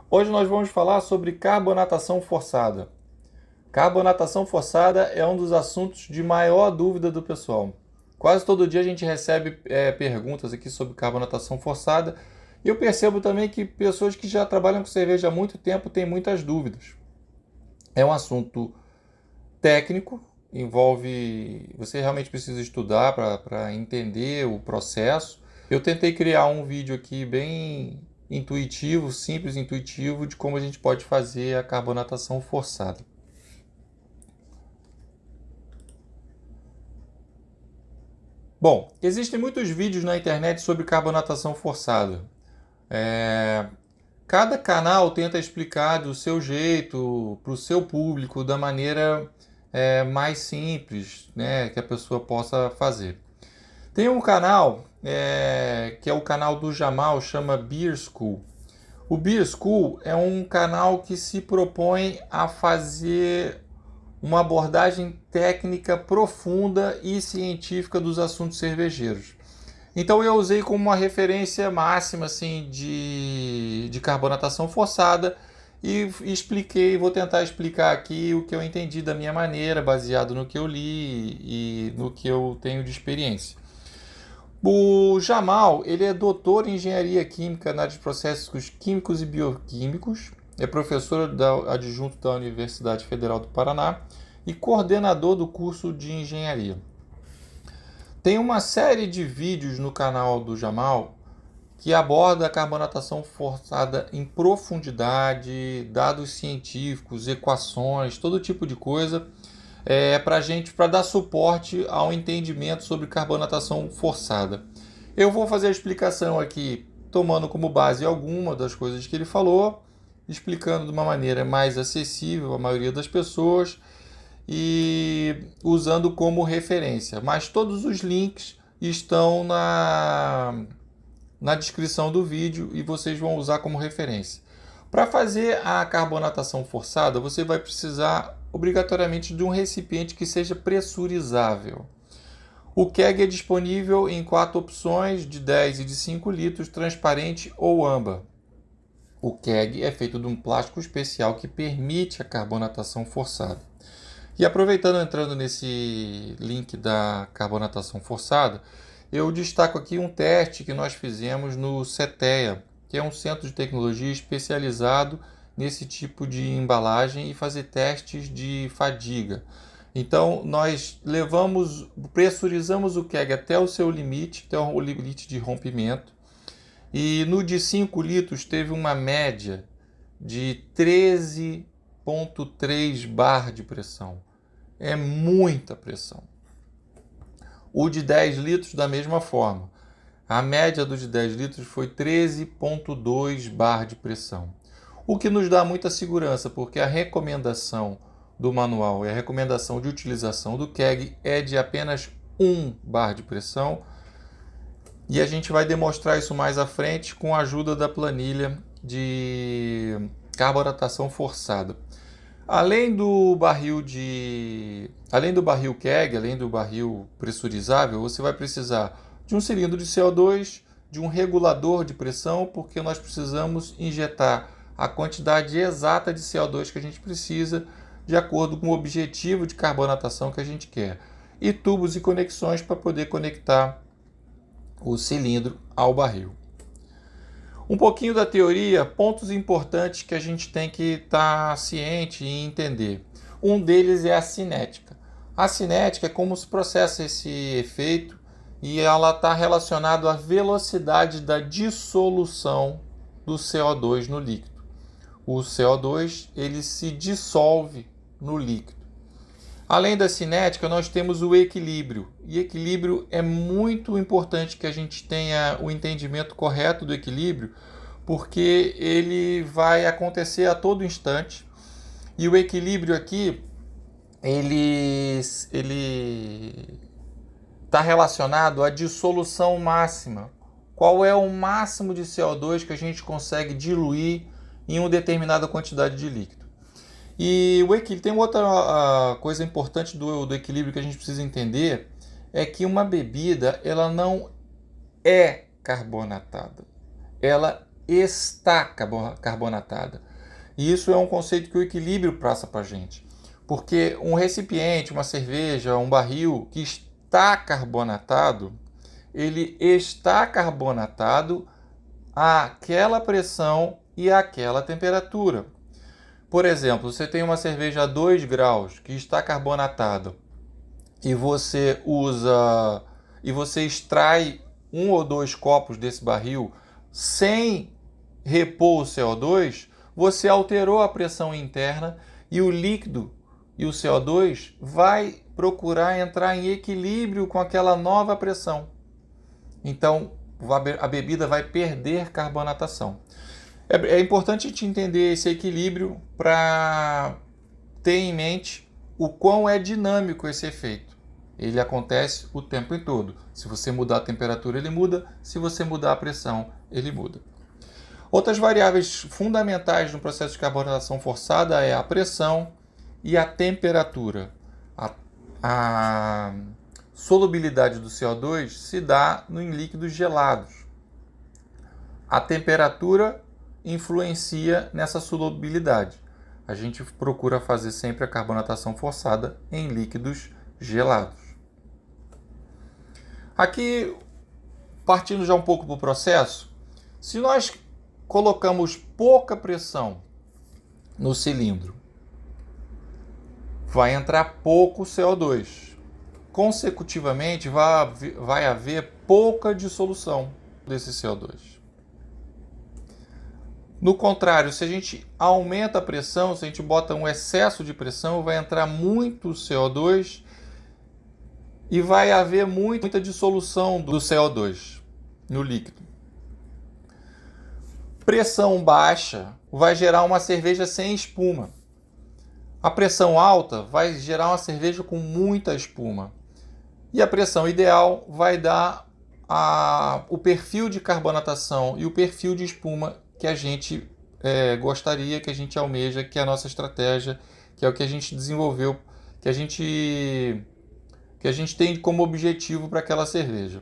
Hoje nós vamos falar sobre carbonatação forçada. Carbonatação forçada é um dos assuntos de maior dúvida do pessoal. Quase todo dia a gente recebe perguntas aqui sobre carbonatação forçada e eu percebo também que pessoas que já trabalham com cerveja há muito tempo têm muitas dúvidas. É um assunto técnico, envolve. Você realmente precisa estudar para entender o processo. Eu tentei criar um vídeo aqui bem intuitivo, simples, intuitivo, de como a gente pode fazer a carbonatação forçada. Bom, existem muitos vídeos na internet sobre carbonatação forçada. É, Cada canal tenta explicar do seu jeito, para o seu público, da maneira mais simples, né, que a pessoa possa fazer. Tem um canal que é o canal do Jamal, chama Beer School. O Beer School é um canal que se propõe a fazer uma abordagem técnica profunda e científica dos assuntos cervejeiros. Então eu usei como uma referência máxima assim, de carbonatação forçada e expliquei, vou tentar explicar aqui o que eu entendi da minha maneira, baseado no que eu li e no que eu tenho de experiência. O Jamal, ele é doutor em engenharia química na área de processos químicos e bioquímicos, é professor adjunto da Universidade Federal do Paraná e coordenador do curso de engenharia. Tem uma série de vídeos no canal do Jamal que aborda a carbonatação forçada em profundidade, dados científicos, equações, todo tipo de coisa, para dar suporte ao entendimento sobre carbonatação forçada. Eu vou fazer a explicação aqui tomando como base alguma das coisas que ele falou, explicando de uma maneira mais acessível à maioria das pessoas e usando como referência. Mas todos os links estão na descrição do vídeo e vocês vão usar como referência. Para fazer a carbonatação forçada, você vai precisar obrigatoriamente de um recipiente que seja pressurizável. O keg é disponível em 4 opções, de 10 e de 5 litros, transparente ou âmbar. O keg é feito de um plástico especial que permite a carbonatação forçada. E aproveitando, entrando nesse link da carbonatação forçada, eu destaco aqui um teste que nós fizemos no CETEA, que é um centro de tecnologia especializado nesse tipo de embalagem e fazer testes de fadiga. Então, nós pressurizamos o keg até o seu limite, até o limite de rompimento, e no de 5 litros teve uma média de 13,3 bar de pressão. É muita pressão. O de 10 litros da mesma forma. A média do de 10 litros foi 13,2 bar de pressão. O que nos dá muita segurança, porque a recomendação do manual e a recomendação de utilização do keg é de apenas 1 bar de pressão. E a gente vai demonstrar isso mais à frente com a ajuda da planilha de carbonatação forçada. Além do barril keg, além do barril pressurizável, você vai precisar de um cilindro de CO2, de um regulador de pressão, porque nós precisamos injetar a quantidade exata de CO2 que a gente precisa, de acordo com o objetivo de carbonatação que a gente quer. E tubos e conexões para poder conectar o cilindro ao barril. Um pouquinho da teoria, pontos importantes que a gente tem que estar ciente e entender. Um deles é a cinética. A cinética é como se processa esse efeito e ela está relacionada à velocidade da dissolução do CO2 no líquido. O CO2 ele se dissolve no líquido. Além da cinética, nós temos o equilíbrio. E equilíbrio é muito importante que a gente tenha o entendimento correto do equilíbrio, porque ele vai acontecer a todo instante. E o equilíbrio aqui, ele está relacionado à dissolução máxima. Qual é o máximo de CO2 que a gente consegue diluir em uma determinada quantidade de líquido? E o equilíbrio, tem outra coisa importante do equilíbrio que a gente precisa entender, é que uma bebida ela não é carbonatada, ela está carbonatada. E isso é um conceito que o equilíbrio passa para a gente. Porque um recipiente, uma cerveja, um barril que está carbonatado, ele está carbonatado àquela pressão e àquela temperatura. Por exemplo, você tem uma cerveja a 2 graus que está carbonatada e você extrai 1 ou 2 copos desse barril sem repor o CO2, você alterou a pressão interna e o líquido e o CO2 vai procurar entrar em equilíbrio com aquela nova pressão. Então, a bebida vai perder carbonatação. É importante a gente entender esse equilíbrio para ter em mente o quão é dinâmico esse efeito. Ele acontece o tempo todo. Se você mudar a temperatura, ele muda. Se você mudar a pressão, ele muda. Outras variáveis fundamentais no processo de carbonatação forçada é a pressão e a temperatura. A solubilidade do CO2 se dá em líquidos gelados. A temperatura influencia nessa solubilidade. A gente procura fazer sempre a carbonatação forçada em líquidos gelados. Aqui, partindo já um pouco para o processo, se nós colocamos pouca pressão no cilindro, vai entrar pouco CO2. Consecutivamente, vai haver pouca dissolução desse CO2. No contrário, se a gente aumenta a pressão, se a gente bota um excesso de pressão, vai entrar muito CO2 e vai haver muita dissolução do CO2 no líquido. Pressão baixa vai gerar uma cerveja sem espuma. A pressão alta vai gerar uma cerveja com muita espuma. E a pressão ideal vai dar o perfil de carbonatação e o perfil de espuma que a gente gostaria, que a gente almeja, que é a nossa estratégia, que é o que a gente desenvolveu, que a gente tem como objetivo para aquela cerveja.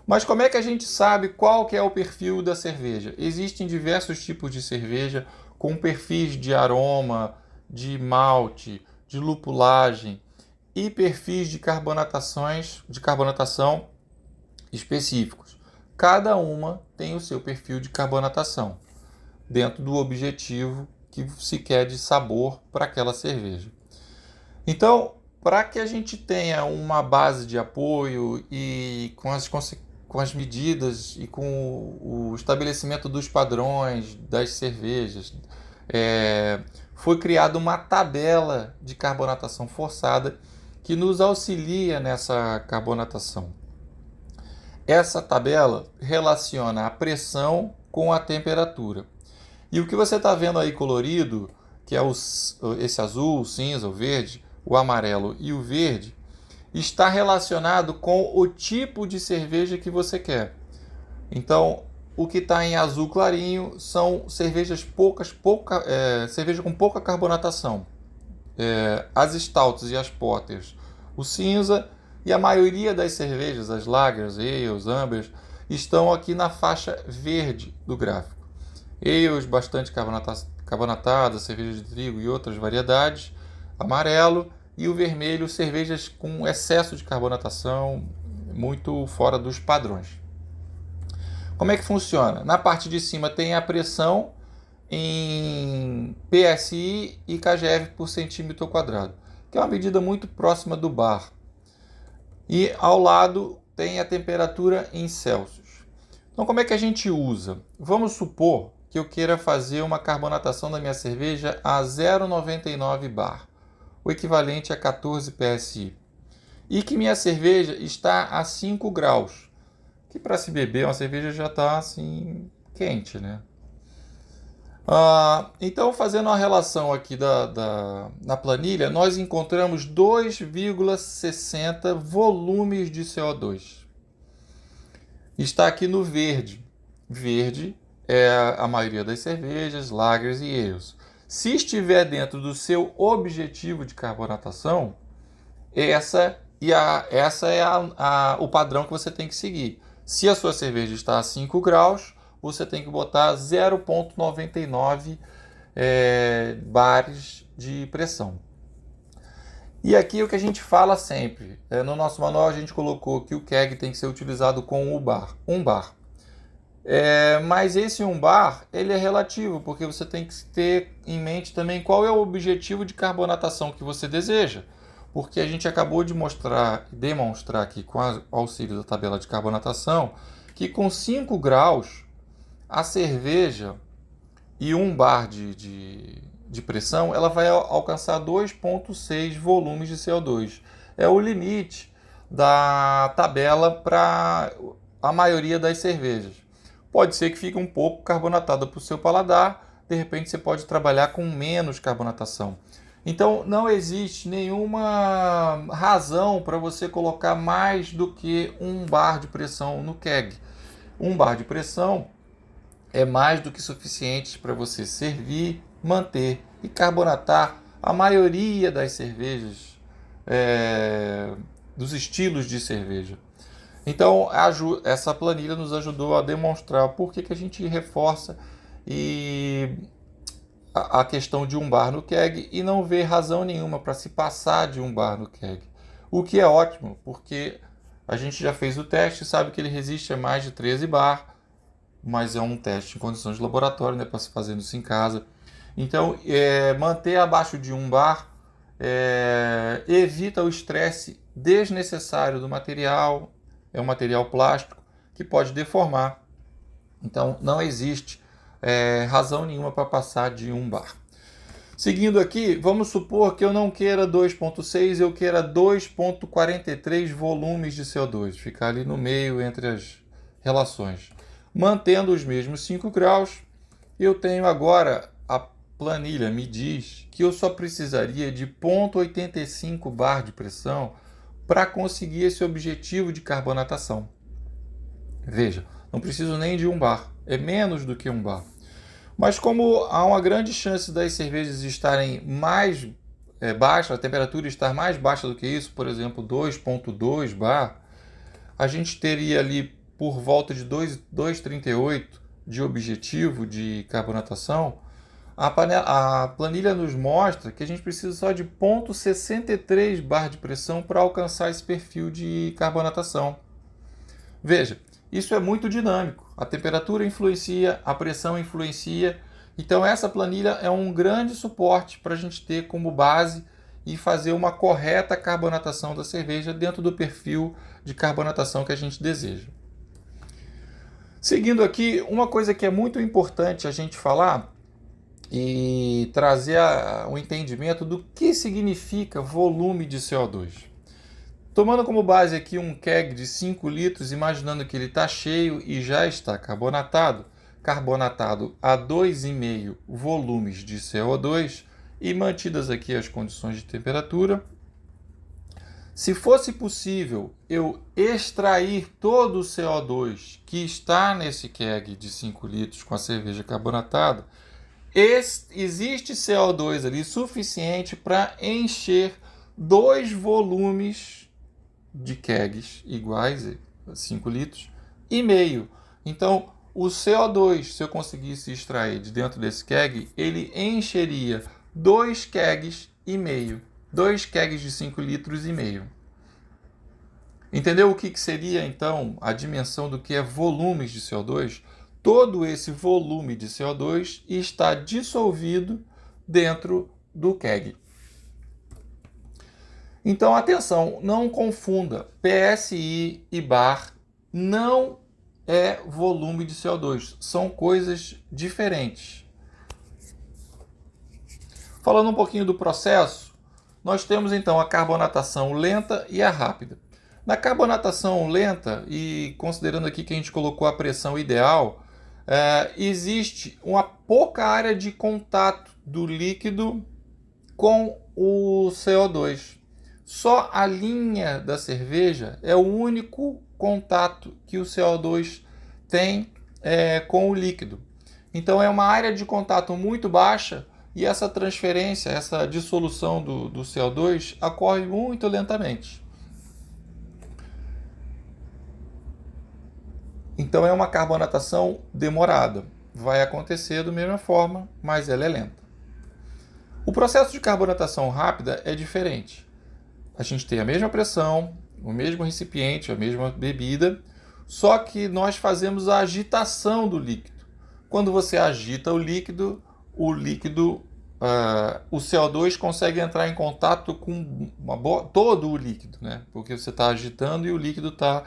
Mas como é que a gente sabe qual que é o perfil da cerveja? Existem diversos tipos de cerveja com perfis de aroma, de malte, de lupulagem e perfis de carbonatação específicos. Cada uma tem o seu perfil de carbonatação, dentro do objetivo que se quer de sabor para aquela cerveja. Então, para que a gente tenha uma base de apoio e com as medidas e com o estabelecimento dos padrões das cervejas, foi criada uma tabela de carbonatação forçada que nos auxilia nessa carbonatação. Essa tabela relaciona a pressão com a temperatura. E o que você está vendo aí colorido, que é esse azul, o cinza, o verde, o amarelo e o verde, está relacionado com o tipo de cerveja que você quer. Então, o que está em azul clarinho são cervejas cerveja com pouca carbonatação. As stouts e as porters, o cinza, e a maioria das cervejas, as lagers, ales, ambers, estão aqui na faixa verde do gráfico. Ales bastante carbonatadas, cerveja de trigo e outras variedades, amarelo, e o vermelho, cervejas com excesso de carbonatação, muito fora dos padrões. Como é que funciona? Na parte de cima tem a pressão em PSI e kgf por centímetro quadrado, que é uma medida muito próxima do bar. E ao lado tem a temperatura em Celsius. Então, como é que a gente usa? Vamos supor que eu queira fazer uma carbonatação da minha cerveja a 0,99 bar, o equivalente a 14 PSI, e que minha cerveja está a 5 graus, que para se beber uma cerveja já está assim quente, né? Então, fazendo uma relação aqui na planilha, nós encontramos 2,60 volumes de CO2. Está aqui no verde. Verde é a maioria das cervejas, lagers e ales. Se estiver dentro do seu objetivo de carbonatação, essa é o padrão que você tem que seguir. Se a sua cerveja está a 5 graus, você tem que botar 0,99 bares de pressão. E aqui o que a gente fala sempre, no nosso manual a gente colocou que o keg tem que ser utilizado com um bar. Mas esse 1 bar ele é relativo, porque você tem que ter em mente também qual é o objetivo de carbonatação que você deseja. Porque a gente acabou de demonstrar aqui com o auxílio da tabela de carbonatação que com 5 graus a cerveja e 1 bar de pressão ela vai alcançar 2,6 volumes de CO2. É o limite da tabela para a maioria das cervejas. Pode ser que fique um pouco carbonatada para o seu paladar, de repente você pode trabalhar com menos carbonatação. Então não existe nenhuma razão para você colocar mais do que 1 bar de pressão no keg. 1 bar de pressão é mais do que suficiente para você servir, manter e carbonatar a maioria das cervejas, dos estilos de cerveja. Então, essa planilha nos ajudou a demonstrar por que a gente reforça a questão de 1 bar no keg e não vê razão nenhuma para se passar de 1 bar no keg. O que é ótimo, porque a gente já fez o teste, sabe que ele resiste a mais de 13 bar, mas é um teste em condições de laboratório, né, para se fazer isso em casa. Então, manter abaixo de 1 bar evita o estresse desnecessário do material. É um material plástico que pode deformar. Então, não existe razão nenhuma para passar de 1 bar. Seguindo aqui, vamos supor que eu não queira 2,6, eu queira 2,43 volumes de CO2. Ficar ali no meio entre as relações. Mantendo os mesmos 5 graus, eu tenho agora, a planilha me diz que eu só precisaria de 0,85 bar de pressão para conseguir esse objetivo de carbonatação. Veja, não preciso nem de 1 bar, é menos do que 1 bar. Mas como há uma grande chance das cervejas estarem mais baixas, a temperatura estar mais baixa do que isso, por exemplo, 2,2 bar, a gente teria ali por volta de 2,38 de objetivo de carbonatação. A planilha nos mostra que a gente precisa só de 0,63 bar de pressão para alcançar esse perfil de carbonatação. Veja, isso é muito dinâmico. A temperatura influencia, a pressão influencia. Então essa planilha é um grande suporte para a gente ter como base e fazer uma correta carbonatação da cerveja dentro do perfil de carbonatação que a gente deseja. Seguindo aqui, uma coisa que é muito importante a gente falar e trazer o entendimento do que significa volume de CO2. Tomando como base aqui um keg de 5 litros, imaginando que ele está cheio e já está carbonatado a 2,5 volumes de CO2 e mantidas aqui as condições de temperatura. Se fosse possível eu extrair todo o CO2 que está nesse keg de 5 litros com a cerveja carbonatada, existe CO2 ali suficiente para encher 2 volumes de kegs iguais, 5 litros, e meio. Então, o CO2, se eu conseguisse extrair de dentro desse keg, ele encheria 2 kegs e meio. 2 kegs de 5 litros e meio. Entendeu o que seria, então, a dimensão do que é volumes de CO2? Todo esse volume de CO2 está dissolvido dentro do keg. Então, atenção, não confunda. PSI e bar não é volume de CO2. São coisas diferentes. Falando um pouquinho do processo, nós temos então a carbonatação lenta e a rápida. Na carbonatação lenta, e considerando aqui que a gente colocou a pressão ideal, existe uma pouca área de contato do líquido com o CO2. Só a linha da cerveja é o único contato que o CO2 tem com o líquido. Então é uma área de contato muito baixa e essa transferência, essa dissolução do CO2 ocorre muito lentamente. Então é uma carbonatação demorada. Vai acontecer da mesma forma, mas ela é lenta. O processo de carbonatação rápida é diferente. A gente tem a mesma pressão, o mesmo recipiente, a mesma bebida, só que nós fazemos a agitação do líquido. Quando você agita o líquido, o CO2 consegue entrar em contato com todo o líquido, né? Porque você está agitando e o líquido está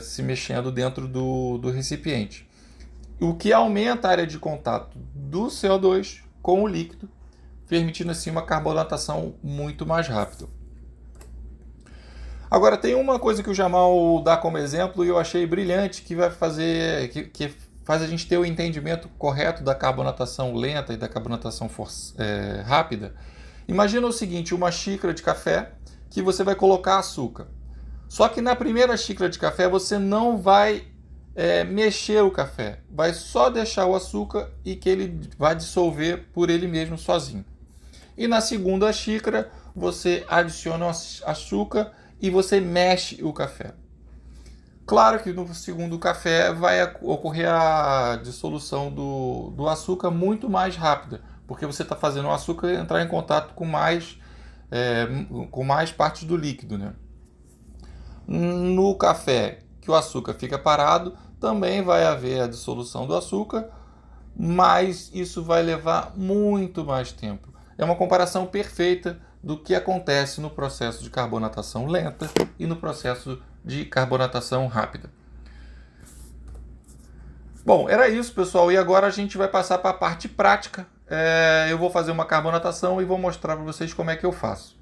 se mexendo dentro do recipiente. O que aumenta a área de contato do CO2 com o líquido, permitindo assim uma carbonatação muito mais rápida. Agora tem uma coisa que o Jamal dá como exemplo e eu achei brilhante, que vai fazer que faz a gente ter o entendimento correto da carbonatação lenta e da carbonatação rápida. Imagina o seguinte, uma xícara de café que você vai colocar açúcar. Só que na primeira xícara de café você não vai mexer o café, vai só deixar o açúcar e que ele vai dissolver por ele mesmo sozinho. E na segunda xícara você adiciona o açúcar e você mexe o café. Claro que no segundo café vai ocorrer a dissolução do açúcar muito mais rápida, porque você está fazendo o açúcar entrar em contato com mais partes do líquido, né? No café, que o açúcar fica parado, também vai haver a dissolução do açúcar, mas isso vai levar muito mais tempo. É uma comparação perfeita do que acontece no processo de carbonatação lenta e no processo de carbonatação rápida. Bom, era isso, pessoal, e agora a gente vai passar para a parte prática. Eu vou fazer uma carbonatação e vou mostrar para vocês como é que eu faço.